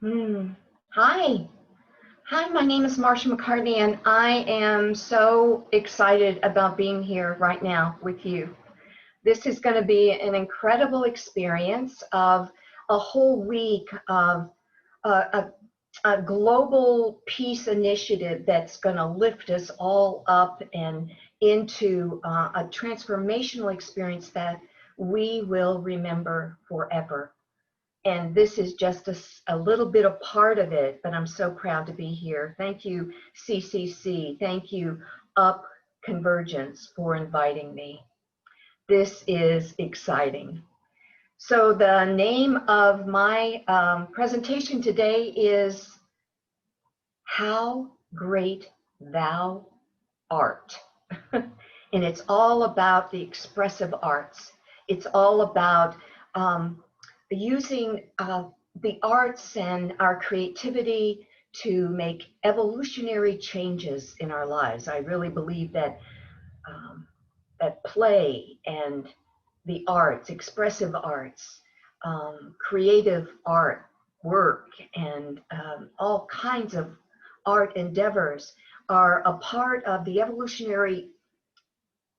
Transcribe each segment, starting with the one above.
Hmm. Hi. Hi, my name is Marsha McCartney, and I am so excited about being here right now with you. This is going to be an incredible experience of a whole week of a, a global peace initiative that's going to lift us all up and into a transformational experience that we will remember forever. And this is just a little bit of part of it, but I'm so proud to be here. Thank you, CCC. Thank you, Up Convergence, for inviting me. This is exciting. So the name of my presentation today is How Great Thou Art. And it's all about the expressive arts. It's all about using the arts and our creativity to make evolutionary changes in our lives. I really believe that that play and the arts, expressive arts, creative art, work, and all kinds of art endeavors are a part of the evolutionary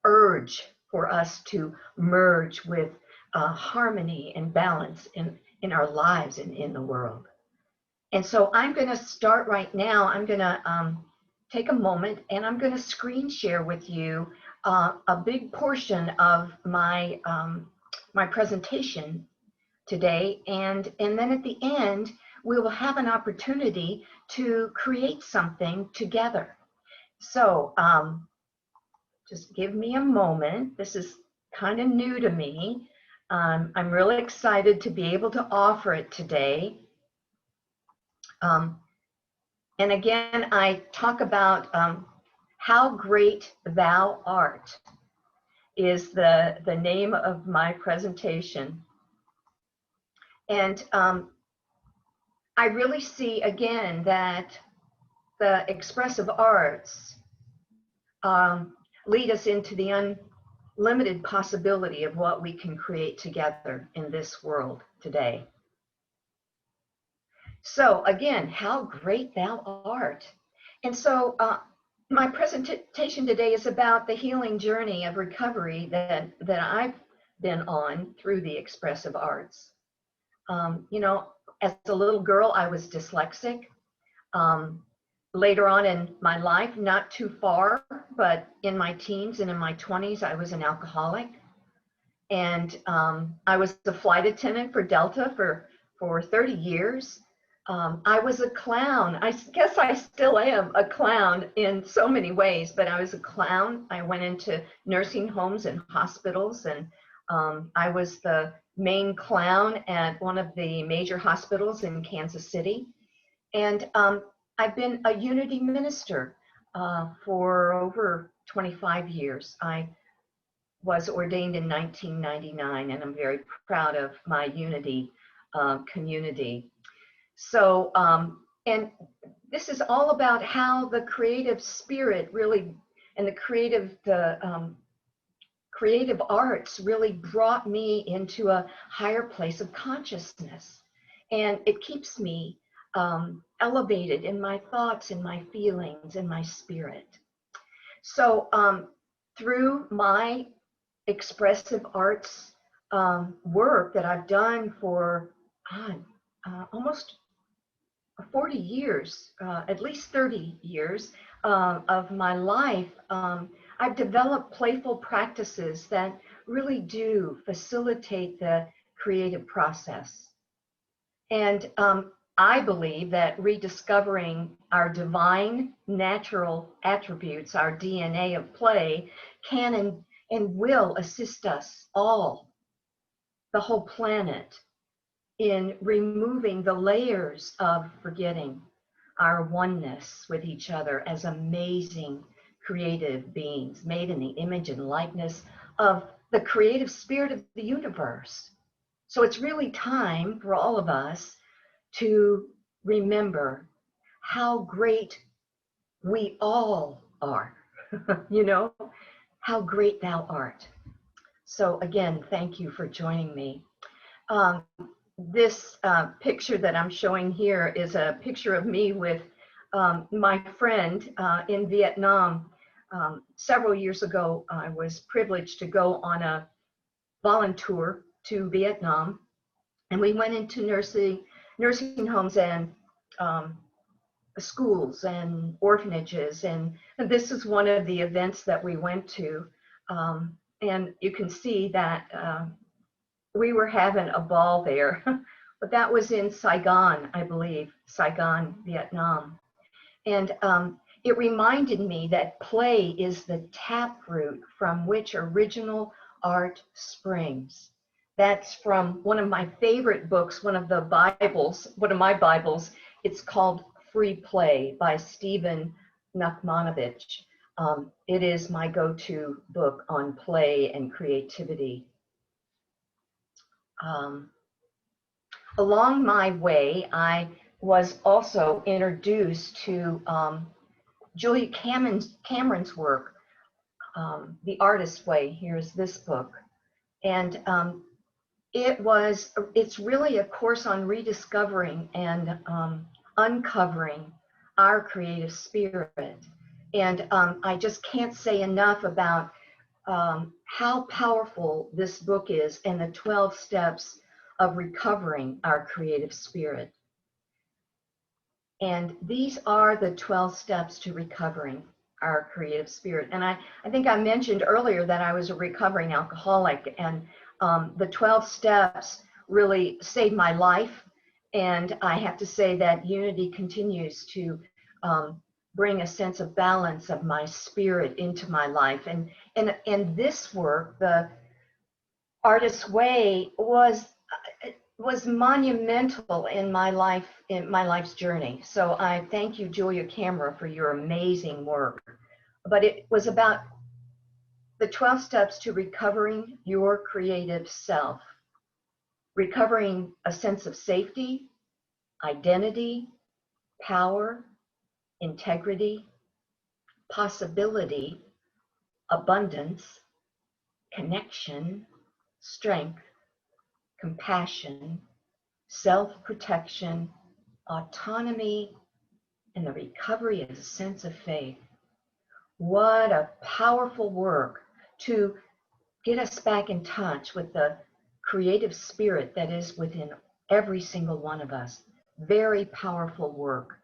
urge for us to merge with harmony and balance in our lives and in the world. And so I'm going to start right now. I'm going to take a moment and I'm going to screen share with you a big portion of my presentation today. And then at the end, we will have an opportunity to create something together. So just give me a moment. This is kind of new to me. I'm really excited to be able to offer it today. And again, I talk about How Great Thou Art is the name of my presentation. And I really see again that the expressive arts lead us into the unlimited possibility of what we can create together in this world today. So again, how great thou art. And so my presentation today is about the healing journey of recovery that I've been on through the expressive arts. You know, as a little girl, I was dyslexic. Later on in my life, not too far, but in my teens and in my 20s, I was an alcoholic. And I was a flight attendant for Delta for 30 years. I was a clown. I guess I still am a clown in so many ways, but I was a clown. I went into nursing homes and hospitals, and I was the main clown at one of the major hospitals in Kansas City. And I've been a Unity minister for over 25 years. I was ordained in 1999, and I'm very proud of my Unity community. So, and this is all about how the creative spirit really, and the creative arts really brought me into a higher place of consciousness. And it keeps me elevated in my thoughts, in my feelings, in my spirit. So through my expressive arts work that I've done for almost 40 years, at least 30 years of my life, I've developed playful practices that really do facilitate the creative process. And I believe that rediscovering our divine natural attributes, our DNA of play, can and will assist us all, the whole planet, in removing the layers of forgetting our oneness with each other as amazing creative beings made in the image and likeness of the creative spirit of the universe. So it's really time for all of us to remember how great we all are, you know, how great thou art. So again, thank you for joining me. this picture that I'm showing here is a picture of me with my friend in Vietnam. Several years ago, I was privileged to go on a volunteer to Vietnam, and we went into nursing homes and schools and orphanages, and this is one of the events that we went to. And you can see that we were having a ball there, but that was in Saigon, I believe, Saigon, Vietnam. And it reminded me that play is the taproot from which original art springs. That's from one of my favorite books, one of my Bibles. It's called Free Play by Stephen Nachmanovich. It is my go-to book on play and creativity. Along my way, I was also introduced to Julia Cameron's work, The Artist's Way. Here's this book. And it's really a course on rediscovering and uncovering our creative spirit. And I just can't say enough about how powerful this book is and the 12 steps of recovering our creative spirit. And these are the 12 steps to recovering our creative spirit. And I think I mentioned earlier that I was a recovering alcoholic, and the 12 steps really saved my life. And I have to say that Unity continues to bring a sense of balance of my spirit into my life. And this work, The Artist's Way, was monumental in my life's journey. So I thank you, Julia Cameron, for your amazing work. But it was about the 12 steps to recovering your creative self, recovering a sense of safety, identity, power, integrity, possibility, abundance, connection, strength, compassion, self-protection, autonomy, and the recovery of a sense of faith. What a powerful work to get us back in touch with the creative spirit that is within every single one of us. Very powerful work.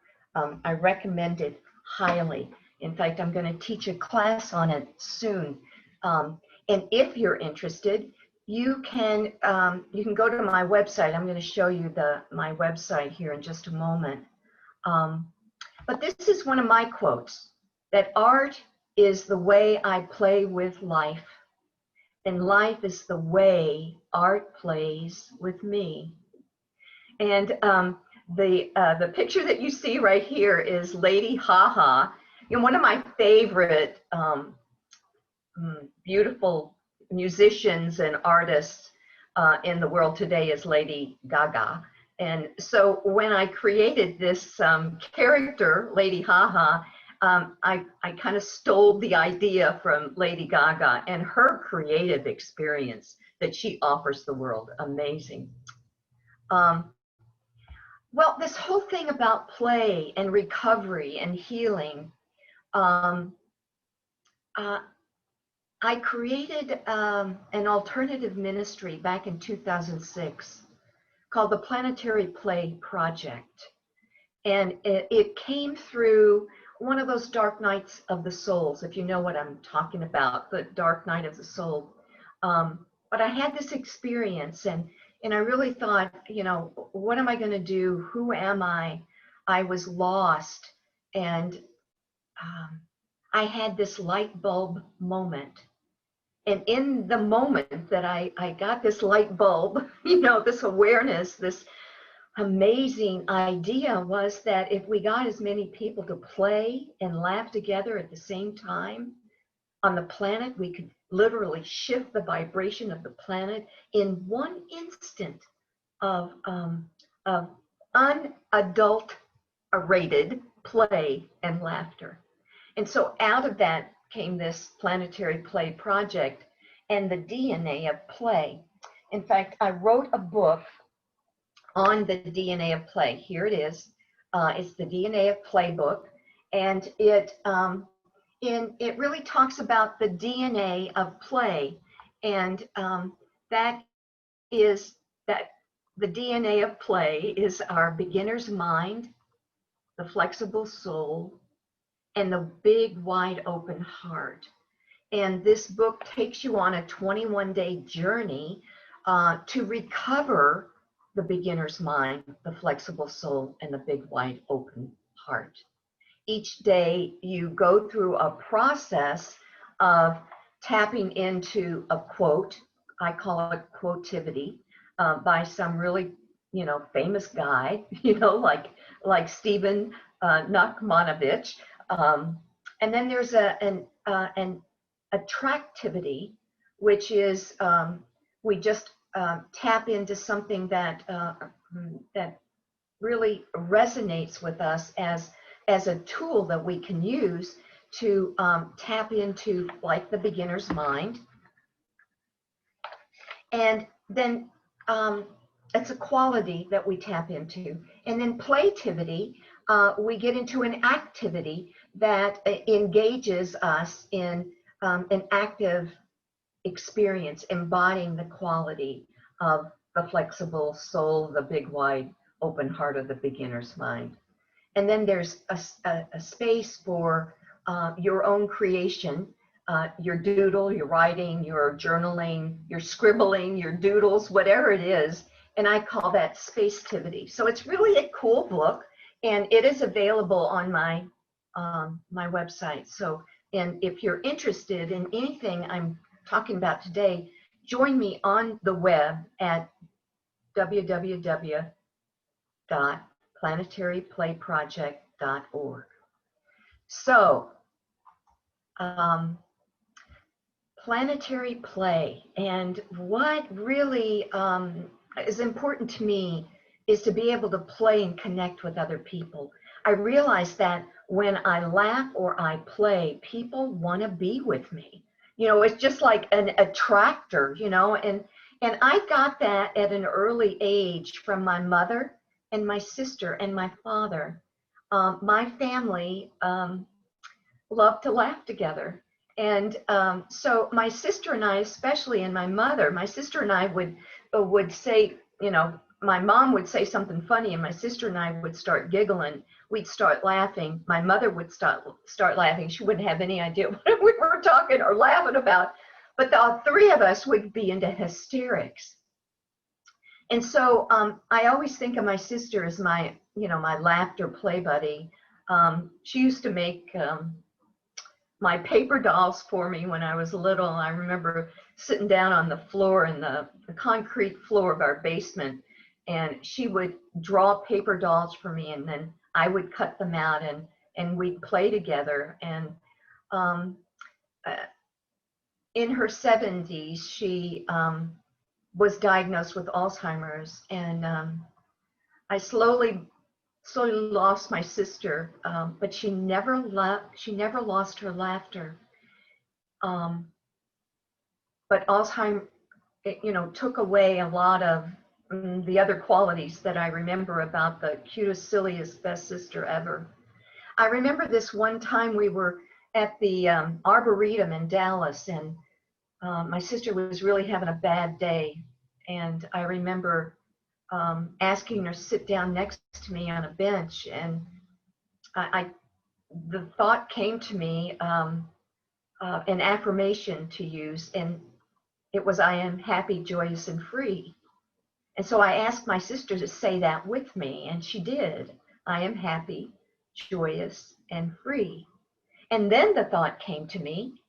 I recommend it highly. In fact, I'm going to teach a class on it soon. And if you're interested, you can go to my website. I'm going to show you my website here in just a moment. But this is one of my quotes, that art is the way I play with life, and life is the way art plays with me. And the picture that you see right here is Lady Haha. You know, one of my favorite beautiful musicians and artists in the world today is Lady Gaga. And so when I created this character, Lady Haha, I kind of stole the idea from Lady Gaga and her creative experience that she offers the world. Amazing. Well, this whole thing about play and recovery and healing, I created an alternative ministry back in 2006 called the Planetary Play Project. And it came through one of those dark nights of the souls, if you know what I'm talking about, the dark night of the soul. But I had this experience, and I really thought, you know, what am I going to do? Who am I? I was lost. And I had this light bulb moment. And in the moment that I got this light bulb, you know, this awareness, this amazing idea was that if we got as many people to play and laugh together at the same time on the planet, we could literally shift the vibration of the planet in one instant of unadulterated play and laughter. And so out of that came this Planetary Play Project and the DNA of play. In fact, I wrote a book on the DNA of play. Here it is. It's the DNA of Play book, and it really talks about the DNA of play, and that is that the DNA of play is our beginner's mind, the flexible soul, and the big wide open heart. And this book takes you on a 21-day journey to recover the beginner's mind, the flexible soul, and the big wide open heart. Each day you go through a process of tapping into a quote. I call it quotivity, by some really, famous guy, like Stephen Nachmanovich. And then there's an attractivity, which is we just tap into something that really resonates with us as a tool that we can use to tap into, like, the beginner's mind. And then it's a quality that we tap into. And then playtivity, we get into an activity that engages us in an active experience, embodying the quality of the flexible soul, the big wide open heart of the beginner's mind. And then there's a space for your own creation, your doodle, your writing, your journaling, your scribbling, your doodles, whatever it is. And I call that spacetivity. So it's really a cool book, and it is available on my website. So, and if you're interested in anything I'm talking about today, join me on the web at www.planetaryplayproject.org. So, planetary play, and what really is important to me is to be able to play and connect with other people. I realize that when I laugh or I play, people want to be with me. It's just like an attractor, and I got that at an early age from my mother and my sister and my father. My family loved to laugh together. And so my sister and I, especially, and my sister and I would say, my mom would say something funny, and my sister and I would start giggling. We'd start laughing. My mother would start laughing. She wouldn't have any idea what we were talking or laughing about. But the three of us would be into hysterics. And so I always think of my sister as my laughter play buddy. She used to make my paper dolls for me when I was little. I remember sitting down on the floor, in the concrete floor of our basement, and she would draw paper dolls for me, and then I would cut them out, and we'd play together. And in her 70s, she was diagnosed with Alzheimer's, and I slowly lost my sister, but she never lost her laughter. But Alzheimer's, took away a lot of the other qualities that I remember about the cutest, silliest, best sister ever. I remember this one time we were at the Arboretum in Dallas, and my sister was really having a bad day. And I remember asking her to sit down next to me on a bench, and the thought came to me, an affirmation to use, and it was, "I am happy, joyous, and free." And so I asked my sister to say that with me, and she did. "I am happy, joyous, and free." And then the thought came to me,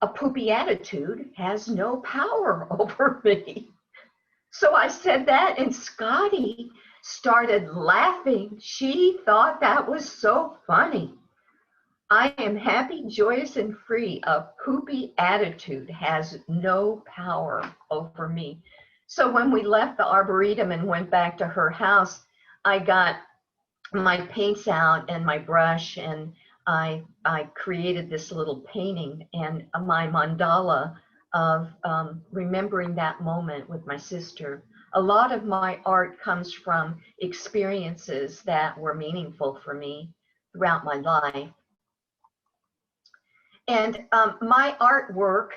"A poopy attitude has no power over me." So I said that, and Scotty started laughing. She thought that was so funny. "I am happy, joyous, and free. A poopy attitude has no power over me." So when we left the Arboretum and went back to her house, I got my paints out and my brush, and I created this little painting and my mandala of remembering that moment with my sister. a lot of my art comes from experiences that were meaningful for me throughout my life. And my artwork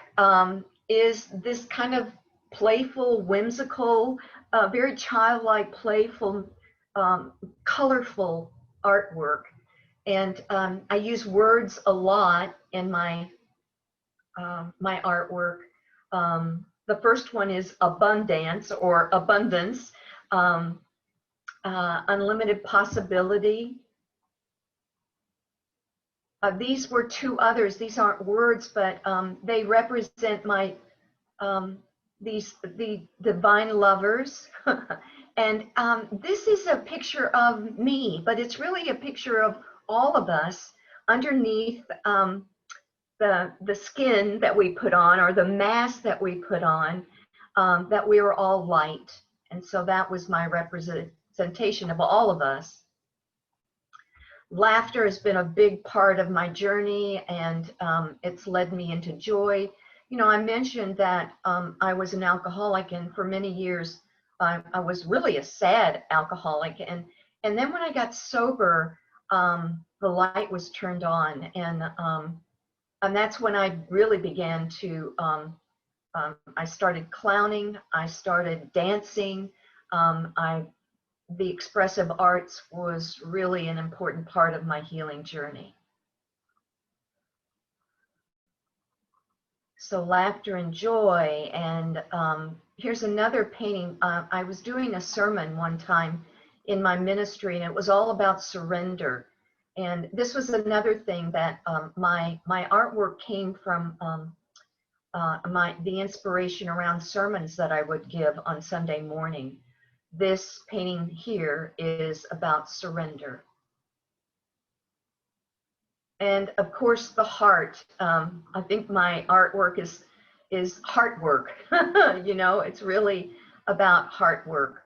is this kind of playful, whimsical, very childlike, playful, colorful artwork. And I use words a lot in my my artwork. The first one is abundance or abundance, unlimited possibility. These were two others. These aren't words, but they represent my the divine lovers. And this is a picture of me, but it's really a picture of all of us underneath the skin that we put on, or the mask that we put on, that we were all light. And so that was my representation of all of us. Laughter has been a big part of my journey, and it's led me into joy. You know, I mentioned that I was an alcoholic, and for many years I was really a sad alcoholic. And then when I got sober, the light was turned on, and that's when I really began to, I started clowning, I started dancing. The expressive arts was really an important part of my healing journey. So laughter and joy. And here's another painting. I was doing a sermon one time in my ministry, and it was all about surrender. And this was another thing that my artwork came from the inspiration around sermons that I would give on Sunday morning. This painting here is about surrender. And of course, the heart. I think my artwork is heart work. You know, it's really about heart work.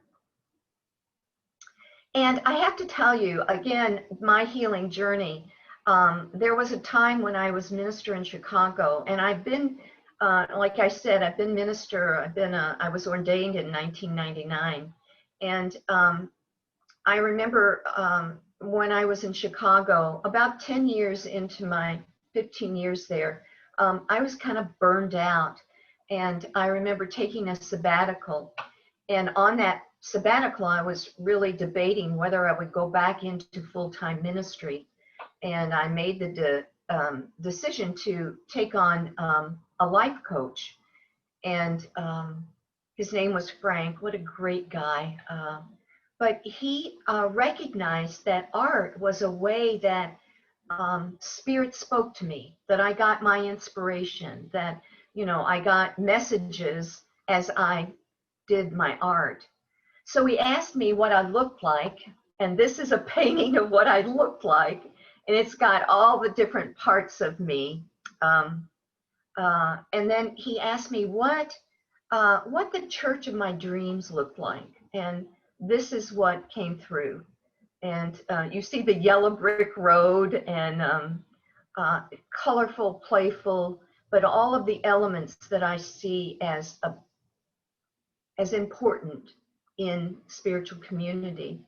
And I have to tell you, again, my healing journey, there was a time when I was minister in Chicago, and I've been, like I said, I've been minister, I was ordained in 1999. And I remember when I was in Chicago, about 10 years into my 15 years there, I was kind of burned out. And I remember taking a sabbatical. And on that sabbatical, I was really debating whether I would go back into full-time ministry. And I made the decision to take on a life coach. And his name was Frank. What a great guy. But he recognized that art was a way that Spirit spoke to me, that I got my inspiration, that, you know, I got messages as I did my art. So he asked me what I looked like, and this is a painting of what I looked like, and it's got all the different parts of me. And then he asked me what the church of my dreams looked like, and this is what came through. And you see the yellow brick road, and colorful, playful, but all of the elements that I see as important in spiritual community.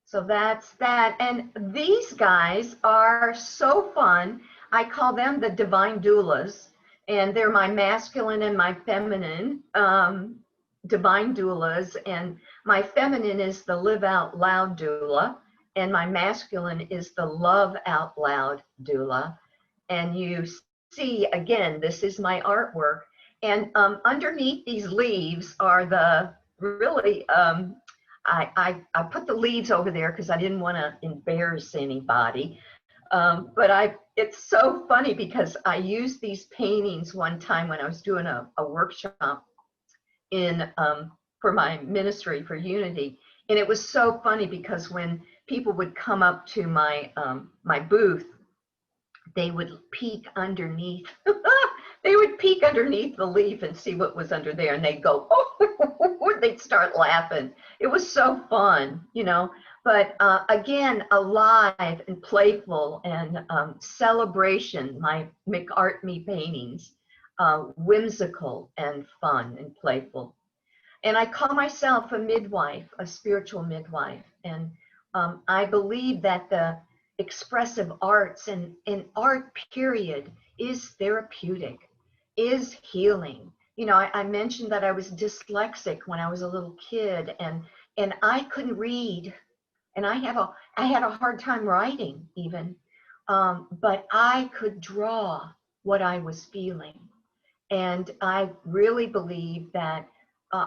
So that's that. And these guys are so fun. I call them the divine doulas, and they're my masculine and my feminine divine doulas. And my feminine is the live out loud doula, and my masculine is the love out loud doula. And you see, again, this is my artwork. And underneath these leaves are the really, I put the leaves over there because I didn't want to embarrass anybody. But it's so funny because I used these paintings one time when I was doing a workshop for my ministry for Unity. And it was so funny because when people would come up to my my booth, they would peek underneath. They would peek underneath the leaf and see what was under there, and they'd go, oh, they'd start laughing. It was so fun, you know. But again, alive and playful, and celebration. My McArt Me paintings. whimsical and fun and playful. And I call myself a midwife, a spiritual midwife. And I believe that the expressive arts and art period is therapeutic, is healing. You know, I mentioned that I was dyslexic when I was a little kid, and I couldn't read, and I had a hard time writing even, but I could draw what I was feeling. And I really believe that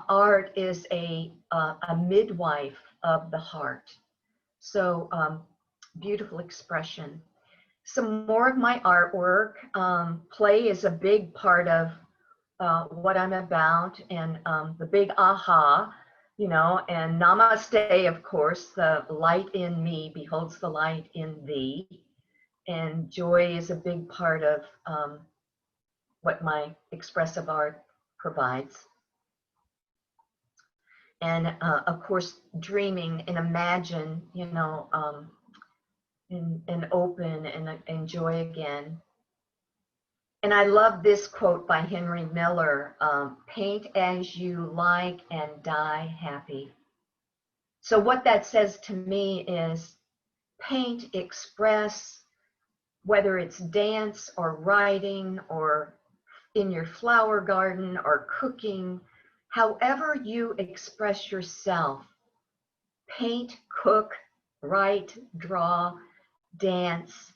art is a midwife of the heart. So beautiful expression. Some more of my artwork. Play is a big part of what I'm about, and the big aha, you know, and namaste, of course, the light in me beholds the light in thee. And joy is a big part of what my expressive art provides. And of course, dreaming and imagine, you know, and open and enjoy again. And I love this quote by Henry Miller, paint as you like and die happy. So what that says to me is paint, express, whether it's dance or writing or in your flower garden or cooking, however you express yourself, paint, cook, write, draw, dance,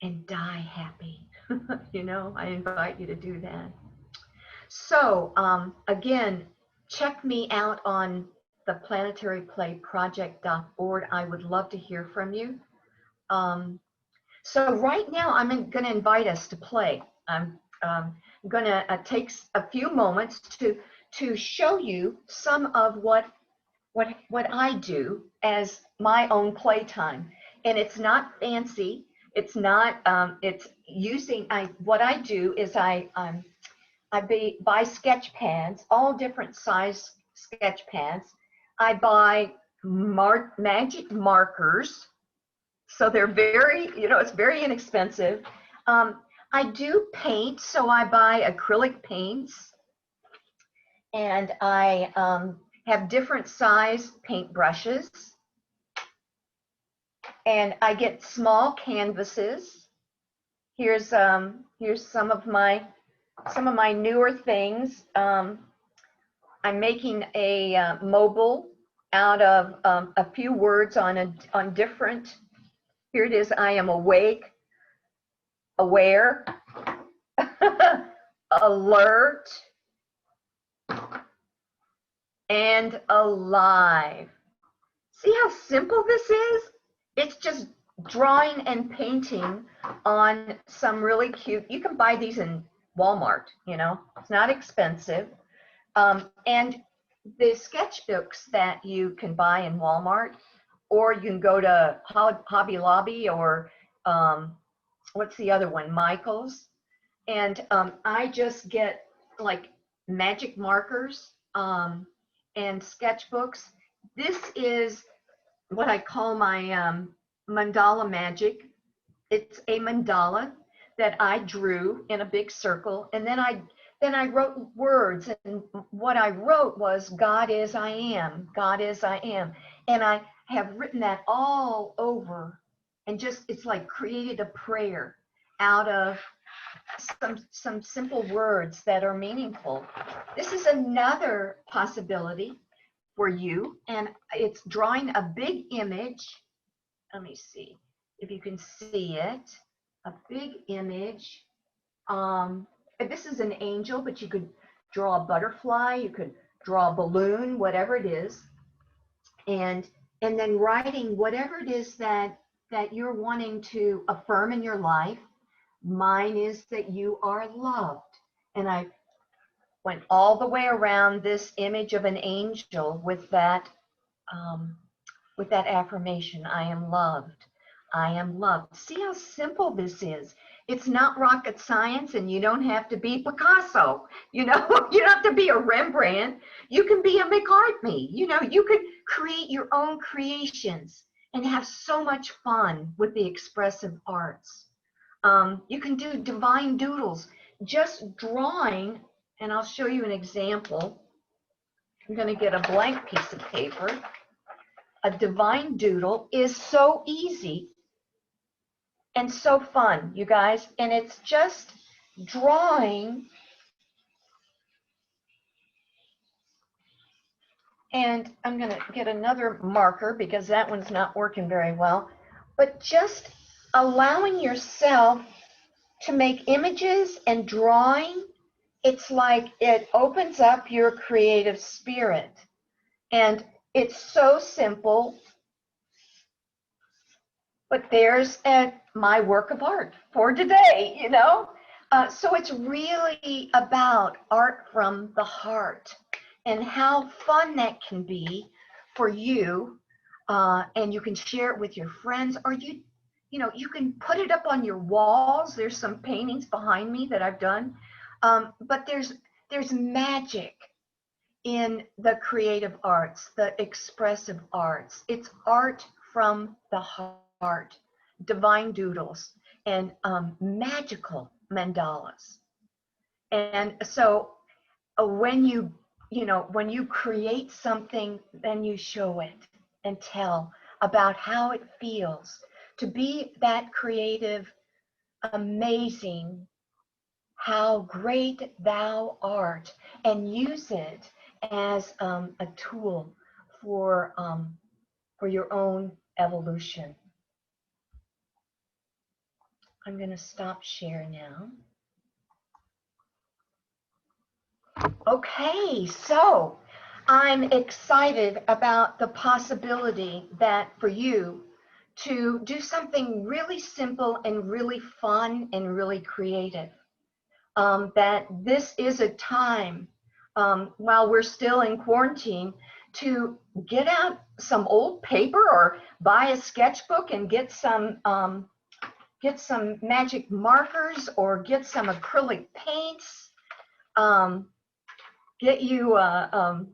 and die happy. You know, I invite you to do that. So again, check me out on the planetaryplayproject.org. I would love to hear from you. So right now, I'm going to invite us to play. I'm going to take a few moments to show you some of what I do as my own playtime. And it's not fancy. It's not. It's using. What I do is I buy sketch pads, all different size sketch pads. I buy magic markers. So they're very, you know, it's very inexpensive. I do paint, so I buy acrylic paints, and I have different size paint brushes, and I get small canvases. Here's some of my newer things. I'm making a mobile out of a few words on different. Here it is. I am awake, aware, alert, and alive. See how simple this is? It's just drawing and painting on some really cute. You can buy these in Walmart, you know, it's not expensive. And the sketchbooks that you can buy in Walmart, or you can go to Hobby Lobby, or what's the other one, Michael's. And I just get like magic markers and sketchbooks. This is what I call my mandala magic. It's a mandala that I drew in a big circle, and then I wrote words, and what I wrote was God is I am, God is I am. And I have written that all over, and just it's like created a prayer out of some simple words that are meaningful. This is another possibility for you, and it's drawing a big image. Let me see if you can see it. A big image. This is an angel, but you could draw a butterfly, you could draw a balloon, whatever it is, and then writing whatever it is that you're wanting to affirm in your life. Mine is that you are loved, and I went all the way around this image of an angel with that affirmation. I am loved. I am loved. See how simple this is. It's not rocket science, and you don't have to be Picasso. You know, you don't have to be a Rembrandt. You can be a McCartney. You know, you could create your own creations and have so much fun with the expressive arts. You can do divine doodles, just drawing, and I'll show you an example. I'm going to get a blank piece of paper. A divine doodle is so easy and so fun, you guys, and it's just drawing. And I'm going to get another marker because that one's not working very well. But just allowing yourself to make images and drawing, it's like it opens up your creative spirit. And it's so simple. But there's my work of art for today, you know? So it's really about art from the heart and how fun that can be for you. And you can share it with your friends, or you can put it up on your walls. There's some paintings behind me that I've done. But there's magic in the creative arts, the expressive arts. It's art from the heart, divine doodles, and magical mandalas. And so when you create something, then you show it and tell about how it feels to be that creative, amazing, how great thou art, and use it as a tool for your own evolution. I'm going to stop share now. Okay, so I'm excited about the possibility that for you to do something really simple and really fun and really creative. That this is a time while we're still in quarantine to get out some old paper or buy a sketchbook and get some magic markers or get some acrylic paints. Get you a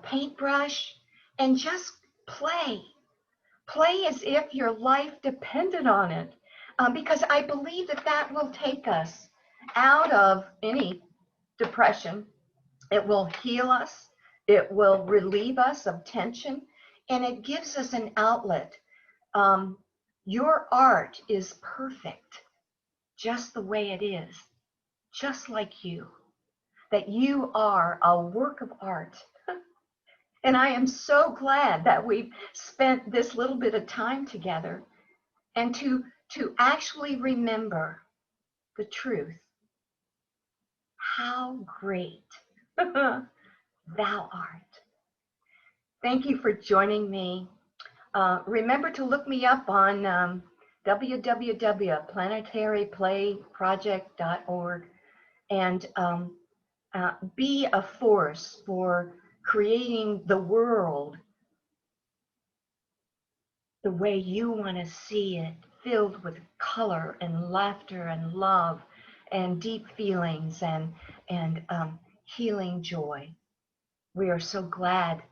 paintbrush and just play as if your life depended on it, because I believe that will take us out of any depression. It will heal us, it will relieve us of tension, and it gives us an outlet. Your art is perfect just the way it is, just like you, that you are a work of art. And I am so glad that we've spent this little bit of time together and to actually remember the truth. How great thou art. Thank you for joining me. Remember to look me up on www.planetaryplayproject.org and be a force for creating the world the way you want to see it, filled with color and laughter and love and deep feelings and healing joy. We are so glad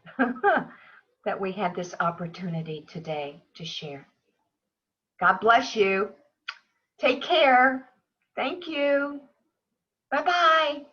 that we had this opportunity today to share. God bless you. Take care. Thank you. Bye-bye.